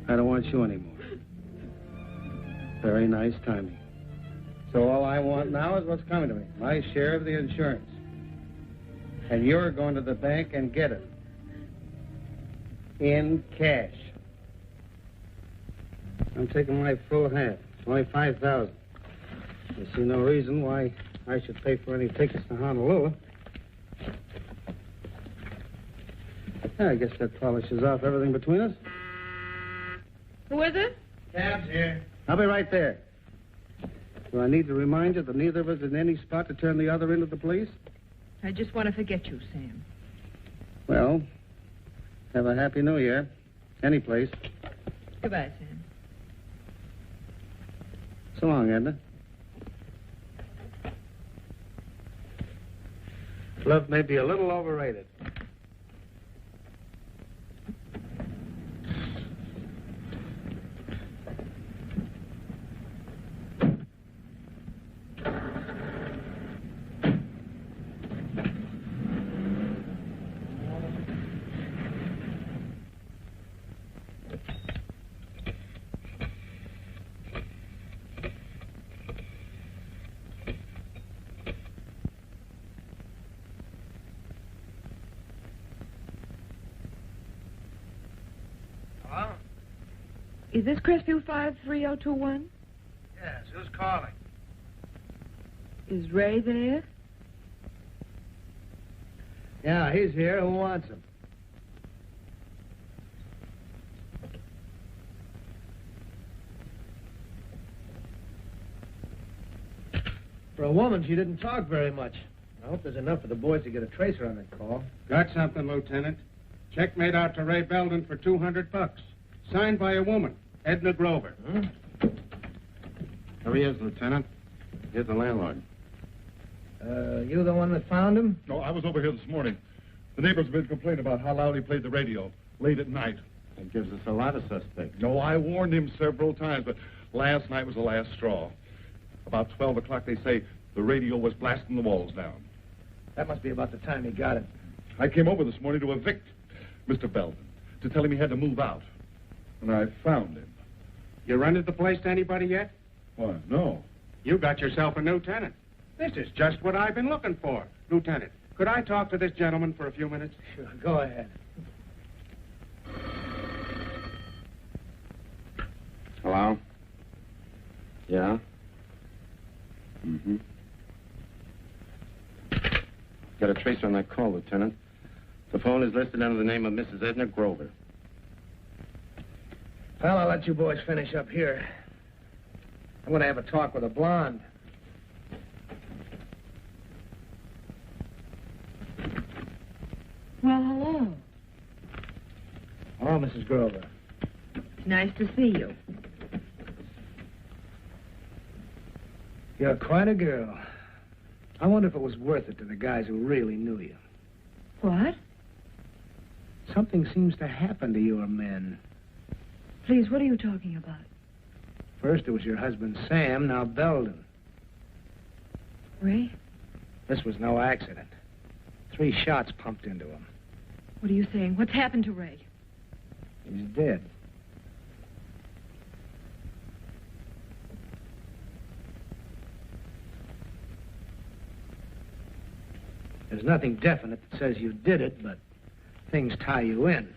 I don't want you anymore. Very nice timing. So all I want now is what's coming to me. My share of the insurance. And you're going to the bank and get it. In cash. I'm taking my full half. $25,000. I see no reason why I should pay for any tickets to Honolulu. I guess that polishes off everything between us. Who is it? Cab's here. I'll be right there. Do I need to remind you that neither of us is in any spot to turn the other into the police? I just want to forget you, Sam. Well, have a happy new year. Any place. Goodbye, Sam. So long, Edna. Love may be a little overrated. Is this Crestview 53021? Yes, who's calling? Is Ray there? Yeah, he's here. Who wants him? For a woman, she didn't talk very much. I hope there's enough for the boys to get a tracer on that call. Got something, Lieutenant. Check made out to Ray Belden for $200. Signed by a woman, Edna Grover. There he is, Lieutenant. Here's the landlord. You the one that found him? No, I was over here this morning. The neighbors have been complaining about how loud he played the radio late at night. That gives us a lot of suspects. No, I warned him several times, but last night was the last straw. About 12 o'clock, they say, the radio was blasting the walls down. That must be about the time he got it. I came over this morning to evict Mr. Belden, to tell him he had to move out. And I found him. You rented the place to anybody yet? Why, no. You got yourself a new tenant. This is just what I've been looking for. Lieutenant, could I talk to this gentleman for a few minutes? Sure, go ahead. Hello? Yeah? Mm-hmm. Got a tracer on that call, Lieutenant. The phone is listed under the name of Mrs. Edna Grover. Well, I'll let you boys finish up here. I'm going to have a talk with a blonde. Well, hello. Hello, Mrs. Grover. Nice to see you. You're quite a girl. I wonder if it was worth it to the guys who really knew you. What? Something seems to happen to your men. Please, what are you talking about? First it was your husband, Sam, now Belden. Ray? This was no accident. 3 shots pumped into him. What are you saying? What's happened to Ray? He's dead. There's nothing definite that says you did it, but things tie you in.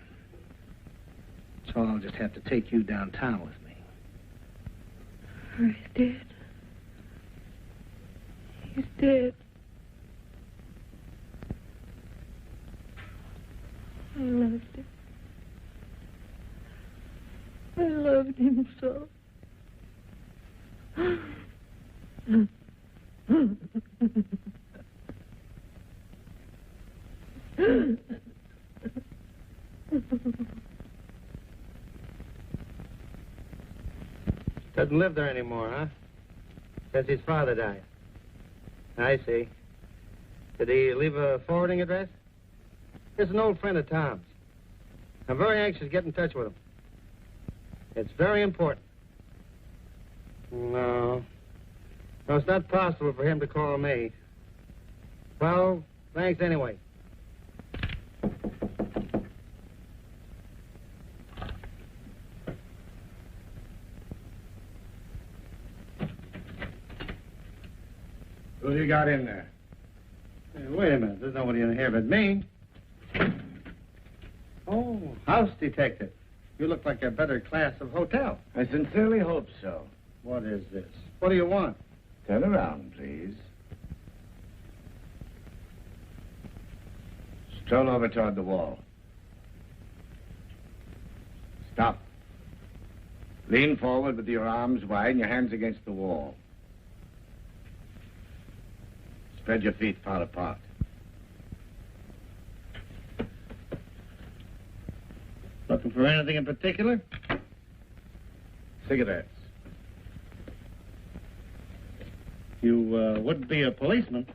So I'll just have to take you downtown with me. He's dead. He's dead. I loved him. I loved him so. Doesn't live there anymore, huh? Since his father died. I see. Did he leave a forwarding address? He's an old friend of Tom's. I'm very anxious to get in touch with him. It's very important. No, it's not possible for him to call me. Well, thanks anyway. Who you got in there? Hey, wait a minute. There's nobody in here but me. Oh, house detective. You look like a better class of hotel. I sincerely hope so. What is this? What do you want? Turn around, please. Stroll over toward the wall. Stop. Lean forward with your arms wide and your hands against the wall. Spread your feet far apart. Looking for anything in particular? Cigarettes. You wouldn't be a policeman.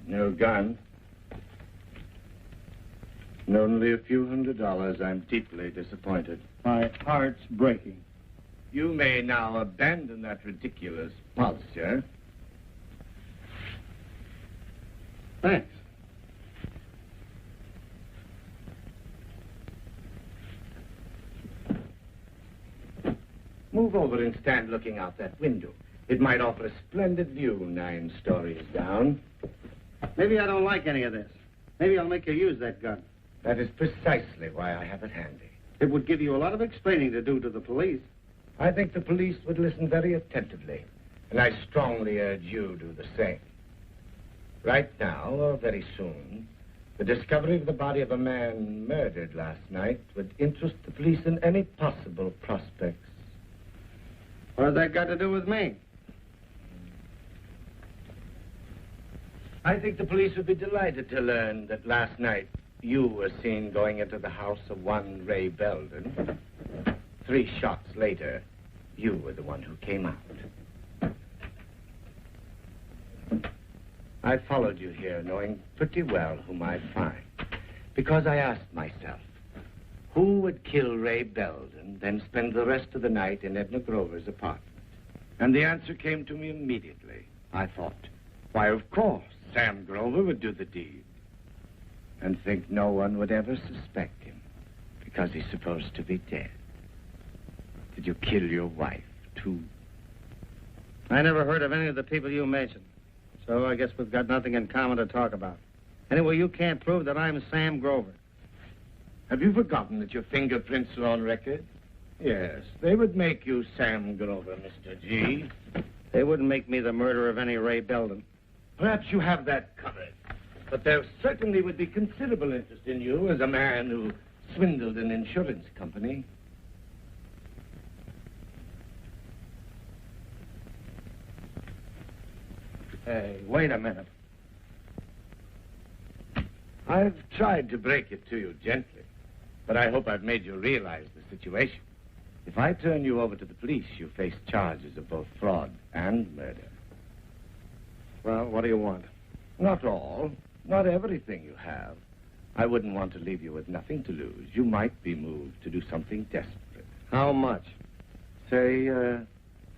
No gun. And only a few $100. I'm deeply disappointed. My heart's breaking. You may now abandon that ridiculous posture. Thanks. Move over and stand looking out that window. It might offer a splendid view 9 stories down. Maybe I don't like any of this. Maybe I'll make you use that gun. That is precisely why I have it handy. It would give you a lot of explaining to do to the police. I think the police would listen very attentively, and I strongly urge you to do the same. Right now, or very soon, the discovery of the body of a man murdered last night would interest the police in any possible prospects. What has that got to do with me? I think the police would be delighted to learn that last night you were seen going into the house of one Ray Belden. 3 shots later, you were the one who came out. I followed you here knowing pretty well whom I'd find, because I asked myself, who would kill Ray Belden, then spend the rest of the night in Edna Grover's apartment? And the answer came to me immediately. I thought, why, of course, Sam Grover would do the deed. And think no one would ever suspect him, because he's supposed to be dead. Did you kill your wife, too? I never heard of any of the people you mentioned, so I guess we've got nothing in common to talk about. Anyway, you can't prove that I'm Sam Grover. Have you forgotten that your fingerprints are on record? Yes, they would make you Sam Grover, Mr. G. They wouldn't make me the murderer of any Ray Belden. Perhaps you have that covered. But there certainly would be considerable interest in you as a man who swindled an insurance company. Hey, wait a minute. I've tried to break it to you gently, but I hope I've made you realize the situation. If I turn you over to the police, you face charges of both fraud and murder. Well, what do you want? Not all. Not everything you have. I wouldn't want to leave you with nothing to lose. You might be moved to do something desperate. How much? Say,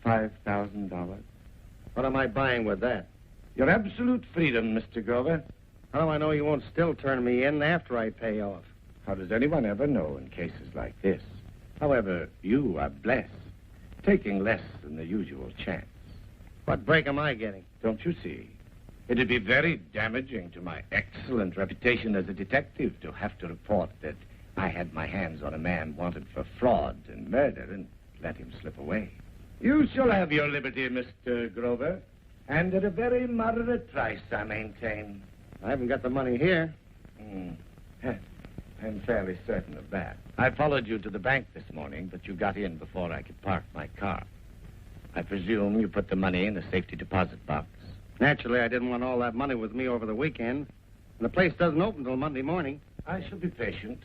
$5,000. What am I buying with that? Your absolute freedom, Mr. Grover. How do I know you won't still turn me in after I pay off? How does anyone ever know in cases like this? However, you are blessed, taking less than the usual chance. What break am I getting? Don't you see? It'd be very damaging to my excellent reputation as a detective to have to report that I had my hands on a man wanted for fraud and murder and let him slip away. You shall have your liberty, Mr. Grover, and at a very moderate price, I maintain. I haven't got the money here. I'm fairly certain of that. I followed you to the bank this morning, but you got in before I could park my car. I presume you put the money in the safety deposit box. Naturally, I didn't want all that money with me over the weekend. And the place doesn't open till Monday morning. I shall be patient.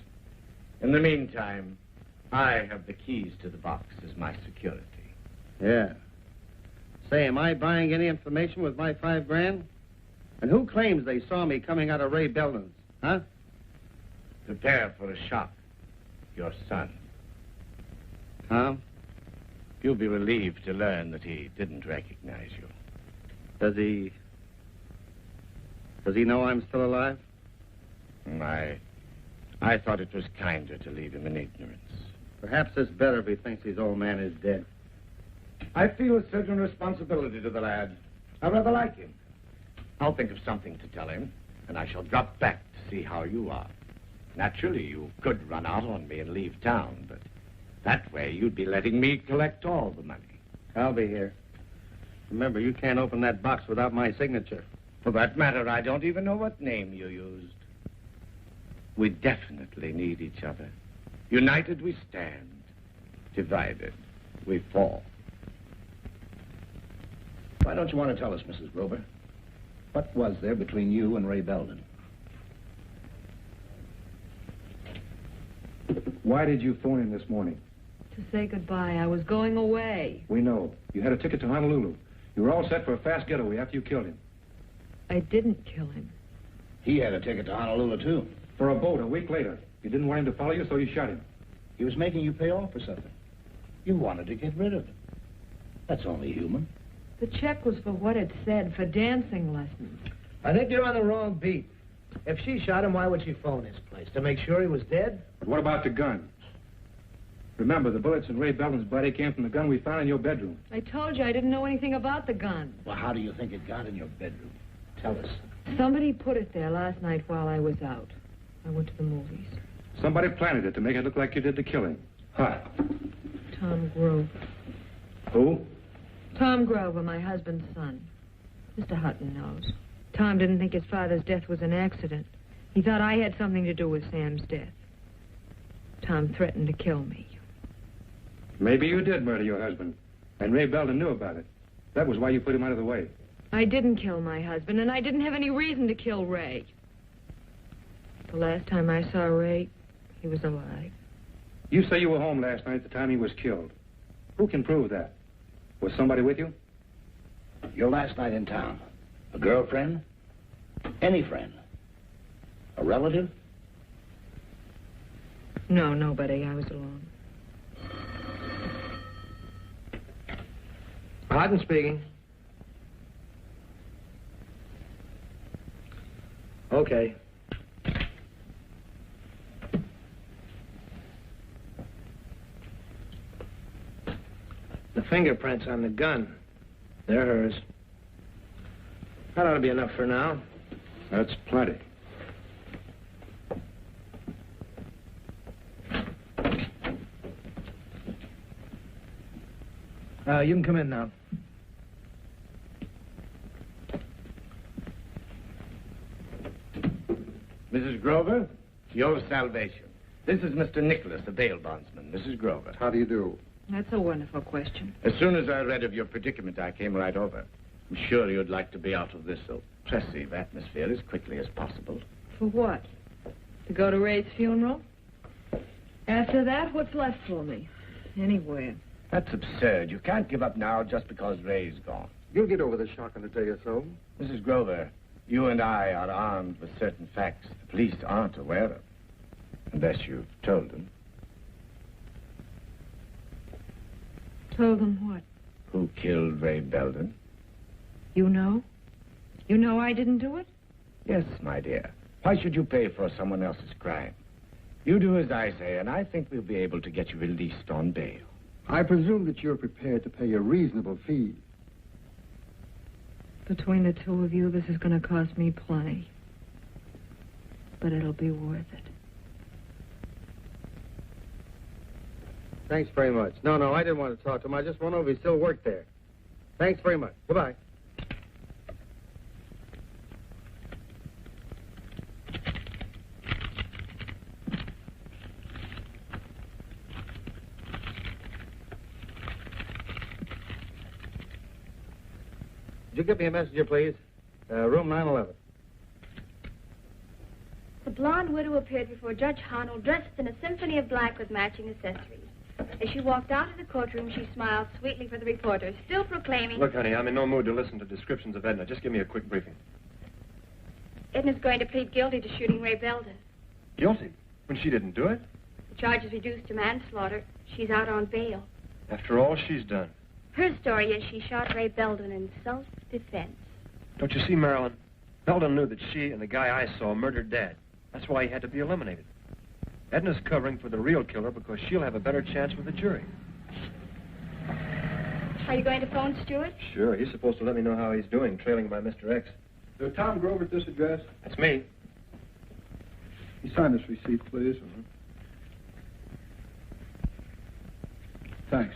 In the meantime, I have the keys to the box as my security. Yeah. Say, am I buying any information with my $5,000? And who claims they saw me coming out of Ray Belden's? Huh? Prepare for a shock. Your son. Huh? You'll be relieved to learn that he didn't recognize you. Does he know I'm still alive? I thought it was kinder to leave him in ignorance. Perhaps it's better if he thinks his old man is dead. I feel a certain responsibility to the lad. I rather like him. I'll think of something to tell him, and I shall drop back to see how you are. Naturally, you could run out on me and leave town, but that way you'd be letting me collect all the money. I'll be here. Remember, you can't open that box without my signature. For that matter, I don't even know what name you used. We definitely need each other. United we stand. Divided we fall. Why don't you want to tell us, Mrs. Grover? What was there between you and Ray Belden? Why did you phone in this morning? To say goodbye. I was going away. We know. You had a ticket to Honolulu. You were all set for a fast getaway after you killed him. I didn't kill him. He had a ticket to Honolulu, too. For a boat a week later. You didn't want him to follow you, so you shot him. He was making you pay off for something. You wanted to get rid of him. That's only human. The check was for what it said, for dancing lessons. I think you're on the wrong beat. If she shot him, why would she phone his place? To make sure he was dead? But what about the gun? Remember, the bullets in Ray Belden's body came from the gun we found in your bedroom. I told you I didn't know anything about the gun. Well, how do you think it got in your bedroom? Tell us. Somebody put it there last night while I was out. I went to the movies. Somebody planted it to make it look like you did the killing. Huh? Tom Grover. Who? Tom Grover, my husband's son. Mr. Hutton knows. Tom didn't think his father's death was an accident. He thought I had something to do with Sam's death. Tom threatened to kill me. Maybe you did murder your husband. And Ray Belden knew about it. That was why you put him out of the way. I didn't kill my husband, and I didn't have any reason to kill Ray. The last time I saw Ray, he was alive. You say you were home last night at the time he was killed. Who can prove that? Was somebody with you? Your last night in town. A girlfriend? Any friend? A relative? No, nobody. I was alone. Hutton speaking. Okay. The fingerprints on the gun. They're hers. That ought to be enough for now. That's plenty. You can come in now. Mrs. Grover, your salvation. This is Mr. Nicholas, the bail bondsman. Mrs. Grover. How do you do? That's a wonderful question. As soon as I read of your predicament, I came right over. I'm sure you'd like to be out of this oppressive atmosphere as quickly as possible. For what? To go to Ray's funeral? After that, what's left for me? Anywhere. That's absurd. You can't give up now just because Ray's gone. You'll get over the shock in a day or so. Mrs. Grover, you and I are armed with certain facts the police aren't aware of. Unless you've told them. Told them what? Who killed Ray Belden? You know? You know I didn't do it? Yes, my dear. Why should you pay for someone else's crime? You do as I say, and I think we'll be able to get you released on bail. I presume that you're prepared to pay a reasonable fee. Between the two of you, this is going to cost me plenty. But it'll be worth it. Thanks very much. No, I didn't want to talk to him. I just want to know if he still worked there. Thanks very much. Goodbye. Would you give me a messenger, please? Room 911. The blonde widow appeared before Judge Harnell dressed in a symphony of black with matching accessories. As she walked out of the courtroom, she smiled sweetly for the reporters, still proclaiming... Look, honey, I'm in no mood to listen to descriptions of Edna. Just give me a quick briefing. Edna's going to plead guilty to shooting Ray Belden. Guilty? When she didn't do it? The charge is reduced to manslaughter. She's out on bail. After all she's done. Her story is she shot Ray Belden in self-defense. Don't you see, Marilyn? Belden knew that she and the guy I saw murdered Dad. That's why he had to be eliminated. Edna's covering for the real killer because she'll have a better chance with the jury. Are you going to phone Stewart? Sure, he's supposed to let me know how he's doing, trailing by Mr. X. Tom Grover at this address? That's me. You sign this receipt, please. Thanks.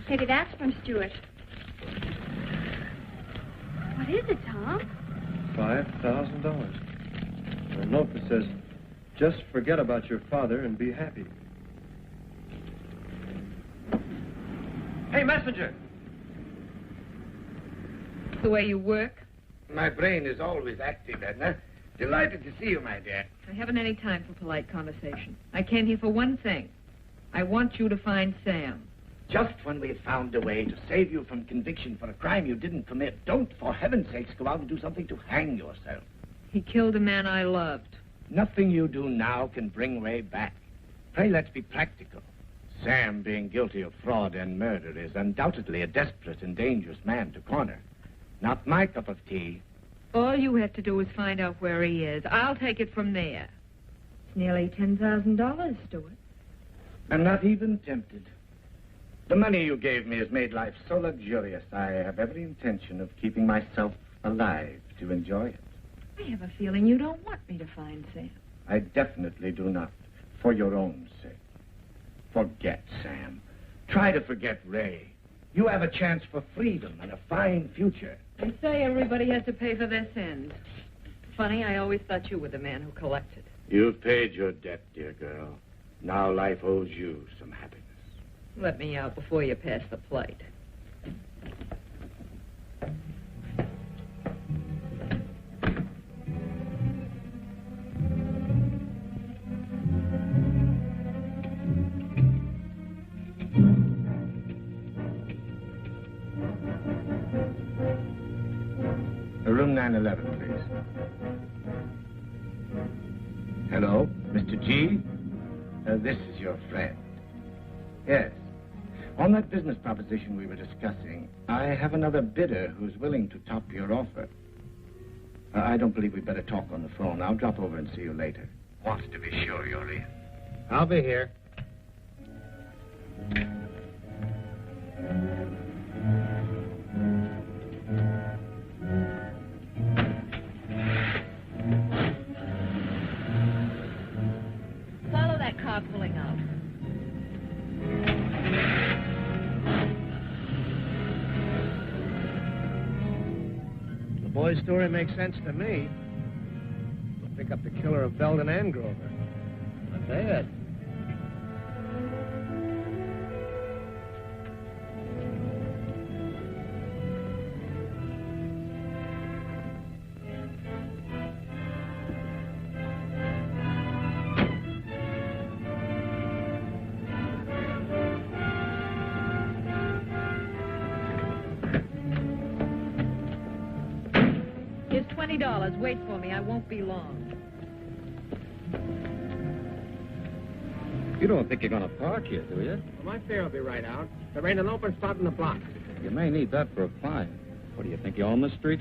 Maybe that's from Stewart. What is it, Tom? $5,000. A note that says, just forget about your father and be happy. Hey, messenger! The way you work? My brain is always active, Edna. Delighted to see you, my dear. I haven't any time for polite conversation. I came here for one thing. I want you to find Sam. Just when we've found a way to save you from conviction for a crime you didn't commit, don't, for heaven's sakes, go out and do something to hang yourself. He killed a man I loved. Nothing you do now can bring Ray back. Pray, let's be practical. Sam, being guilty of fraud and murder, is undoubtedly a desperate and dangerous man to corner. Not my cup of tea. All you have to do is find out where he is. I'll take it from there. It's nearly $10,000, Stuart. I'm not even tempted. The money you gave me has made life so luxurious, I have every intention of keeping myself alive to enjoy it. I have a feeling you don't want me to find Sam. I definitely do not, for your own sake. Forget Sam. Try to forget Ray. You have a chance for freedom and a fine future. They say everybody has to pay for their sins. Funny, I always thought you were the man who collected. You've paid your debt, dear girl. Now life owes you some happiness. Let me out before you pass the plate. Room 911, please. Hello, Mr. G? This is your friend. Yes. On that business proposition we were discussing, I have another bidder who's willing to top your offer. I don't believe we'd better talk on the phone. I'll drop over and see you later. Wants to be sure you're in. I'll be here. Follow that car pulling out. The boy's story makes sense to me. We'll pick up the killer of Belden and Grover. But they had. Here's $20. Wait for me. I won't be long. You don't think you're going to park here, do you? My fare will be right out. There ain't an open spot in the block. You may need that for a climb. What do you think, you own this street?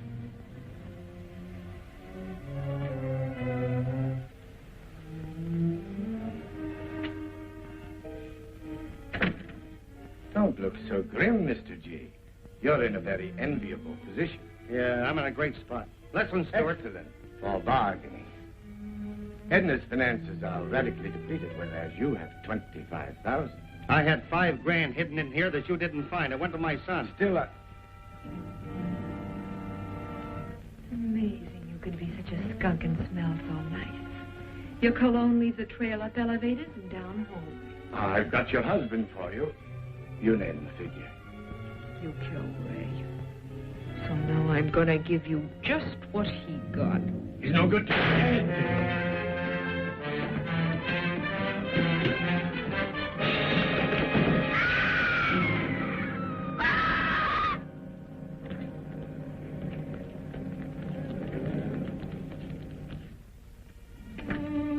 Don't look so grim, Mr. G. You're in a very enviable position. Yeah, I'm in a great spot. Listen, Stewart. Excellent for bargaining. Edna's finances are radically depleted, whereas you have 25,000. I had $5,000 hidden in here that you didn't find. I went to my son. Still, Amazing you could be such a skunk and smell so nice. Your cologne leaves a trail up elevators and down home. I've got your husband for you. You name the figure. You killed Ray. So now I'm gonna give you just what he got. He's no good to me.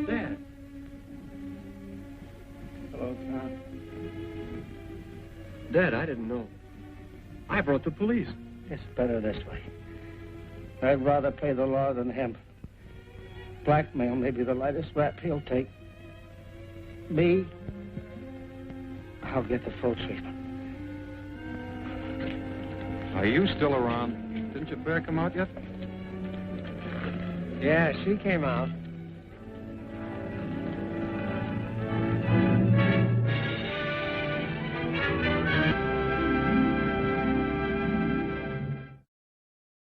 Dad. Hello, Tom. Dad, I didn't know. I brought the police. It's better this way. I'd rather pay the law than him. Blackmail may be the lightest rap he'll take. Me, I'll get the full treatment. Are you still around? Didn't your fare come out yet? Yeah, she came out.